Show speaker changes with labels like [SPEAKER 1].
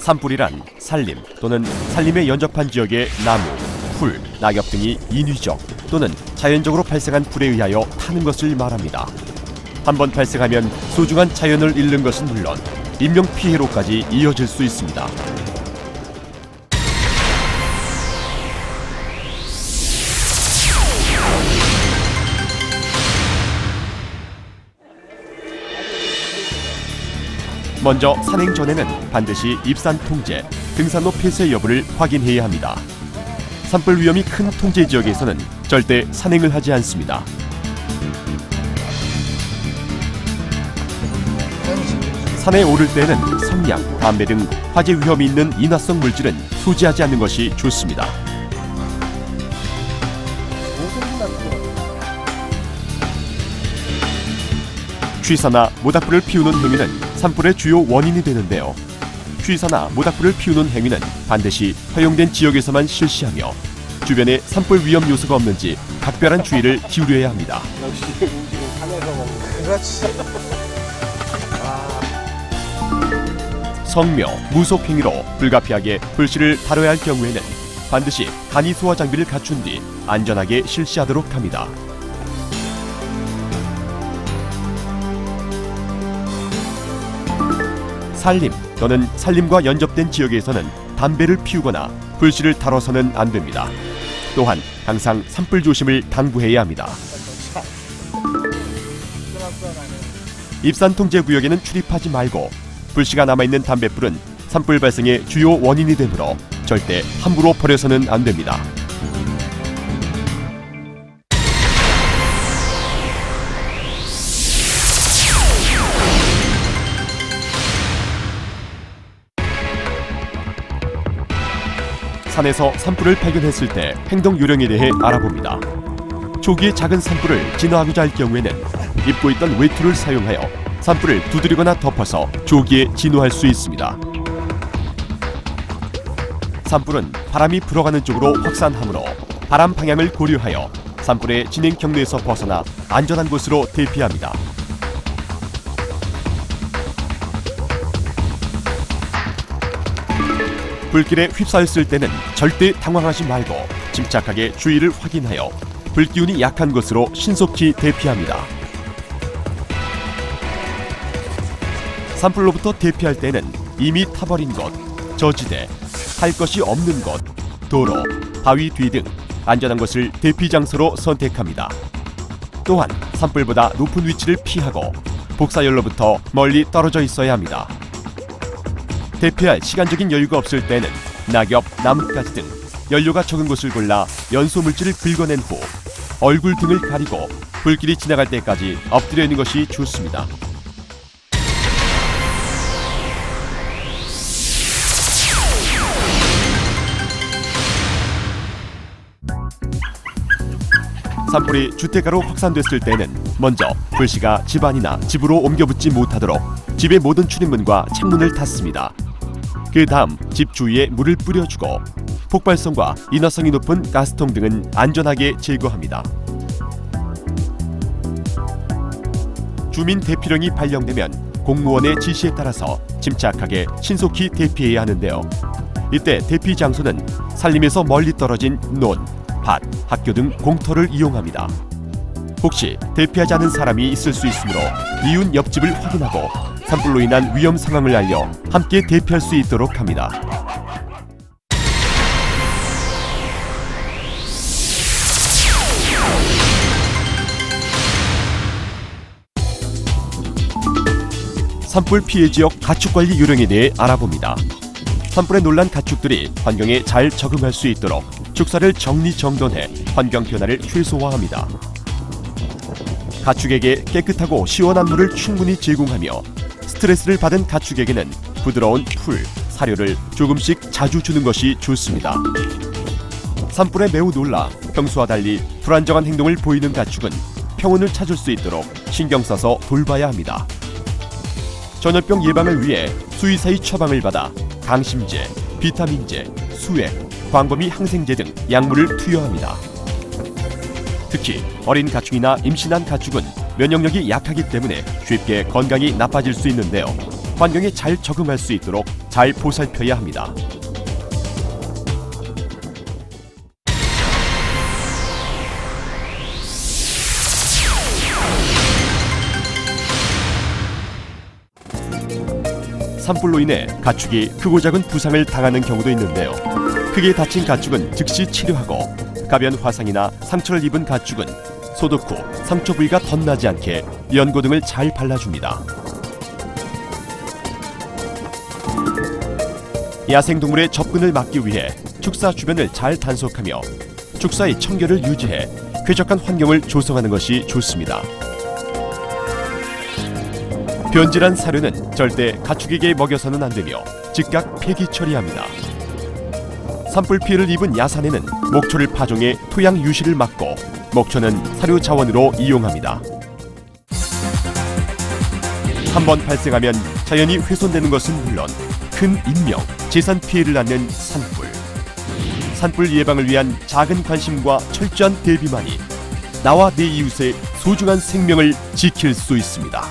[SPEAKER 1] 산불이란 산림 또는 산림에 연접한 지역의 나무, 풀, 낙엽 등이 인위적 또는 자연적으로 발생한 불에 의하여 타는 것을 말합니다. 한번 발생하면 소중한 자연을 잃는 것은 물론 인명피해로까지 이어질 수 있습니다. 먼저 산행 전에는 반드시 입산 통제, 등산로 폐쇄 여부를 확인해야 합니다. 산불 위험이 큰 통제 지역에서는 절대 산행을 하지 않습니다. 산에 오를 때는 성냥, 담배 등 화재 위험이 있는 인화성 물질은 소지하지 않는 것이 좋습니다. 취사나 모닥불을 피우는 행위는 산불의 주요 원인이 되는데요. 취사나 모닥불을 피우는 행위는 반드시 허용된 지역에서만 실시하며 주변에 산불 위험 요소가 없는지 각별한 주의를 기울여야 합니다.
[SPEAKER 2] 역시 음식은 산에서 먹는 그렇지.
[SPEAKER 1] 성묘, 무속 행위로 불가피하게 불씨를 다뤄야 할 경우에는 반드시 간이 소화 장비를 갖춘 뒤 안전하게 실시하도록 합니다. 산림 또는 산림과 연접된 지역에서는 담배를 피우거나 불씨를 다뤄서는 안 됩니다. 또한 항상 산불 조심을 당부해야 합니다. 입산 통제 구역에는 출입하지 말고 불씨가 남아있는 담뱃불은 산불 발생의 주요 원인이 되므로 절대 함부로 버려서는 안 됩니다. 산에서 산불을 발견했을 때 행동 요령에 대해 알아봅니다. 초기에 작은 산불을 진화하고자 할 경우에는 입고 있던 외투를 사용하여 산불을 두드리거나 덮어서 조기에 진화할 수 있습니다. 산불은 바람이 불어가는 쪽으로 확산하므로 바람 방향을 고려하여 산불의 진행 경로에서 벗어나 안전한 곳으로 대피합니다. 불길에 휩싸였을 때는 절대 당황하지 말고 침착하게 주위를 확인하여 불기운이 약한 곳으로 신속히 대피합니다. 산불로부터 대피할 때는 이미 타버린 곳, 저지대, 할 것이 없는 곳, 도로, 바위 뒤 등 안전한 곳을 대피 장소로 선택합니다. 또한 산불보다 높은 위치를 피하고 복사열로부터 멀리 떨어져 있어야 합니다. 대피할 시간적인 여유가 없을 때는 낙엽, 나뭇가지 등 연료가 적은 곳을 골라 연소 물질을 긁어낸 후 얼굴 등을 가리고 불길이 지나갈 때까지 엎드려 있는 것이 좋습니다. 산불이 주택가로 확산됐을 때는 먼저 불씨가 집안이나 집으로 옮겨 붙지 못하도록 집의 모든 출입문과 창문을 닫습니다. 그 다음 집 주위에 물을 뿌려주고 폭발성과 인화성이 높은 가스통 등은 안전하게 제거합니다. 주민 대피령이 발령되면 공무원의 지시에 따라서 침착하게 신속히 대피해야 하는데요. 이때 대피 장소는 산림에서 멀리 떨어진 논, 밭, 학교 등 공터를 이용합니다. 혹시 대피하지 않은 사람이 있을 수 있으므로 이웃 옆집을 확인하고 산불로 인한 위험 상황을 알려 함께 대피할 수 있도록 합니다. 산불 피해 지역 가축관리 요령에 대해 알아봅니다. 산불에 놀란 가축들이 환경에 잘 적응할 수 있도록 축사를 정리정돈해 환경 변화를 최소화합니다. 가축에게 깨끗하고 시원한 물을 충분히 제공하며 스트레스를 받은 가축에게는 부드러운 풀, 사료를 조금씩 자주 주는 것이 좋습니다. 산불에 매우 놀라 평소와 달리 불안정한 행동을 보이는 가축은 평온을 찾을 수 있도록 신경 써서 돌봐야 합니다. 전염병 예방을 위해 수의사의 처방을 받아 강심제, 비타민제, 수액, 광범위 항생제 등 약물을 투여합니다. 특히 어린 가축이나 임신한 가축은 면역력이 약하기 때문에 쉽게 건강이 나빠질 수 있는데요. 환경에 잘 적응할 수 있도록 잘 보살펴야 합니다. 산불로 인해 가축이 크고 작은 부상을 당하는 경우도 있는데요. 크게 다친 가축은 즉시 치료하고 가변 화상이나 상처를 입은 가축은 소독 후 상처 부위가 덧나지 않게 연고 등을 잘 발라줍니다. 야생동물의 접근을 막기 위해 축사 주변을 잘 단속하며 축사의 청결을 유지해 쾌적한 환경을 조성하는 것이 좋습니다. 변질한 사료는 절대 가축에게 먹여서는 안 되며 즉각 폐기 처리합니다. 산불 피해를 입은 야산에는 목초를 파종해 토양 유실을 막고 목초는 사료 자원으로 이용합니다. 한번 발생하면 자연이 훼손되는 것은 물론 큰 인명, 재산 피해를 낳는 산불. 산불 예방을 위한 작은 관심과 철저한 대비만이 나와 내 이웃의 소중한 생명을 지킬 수 있습니다.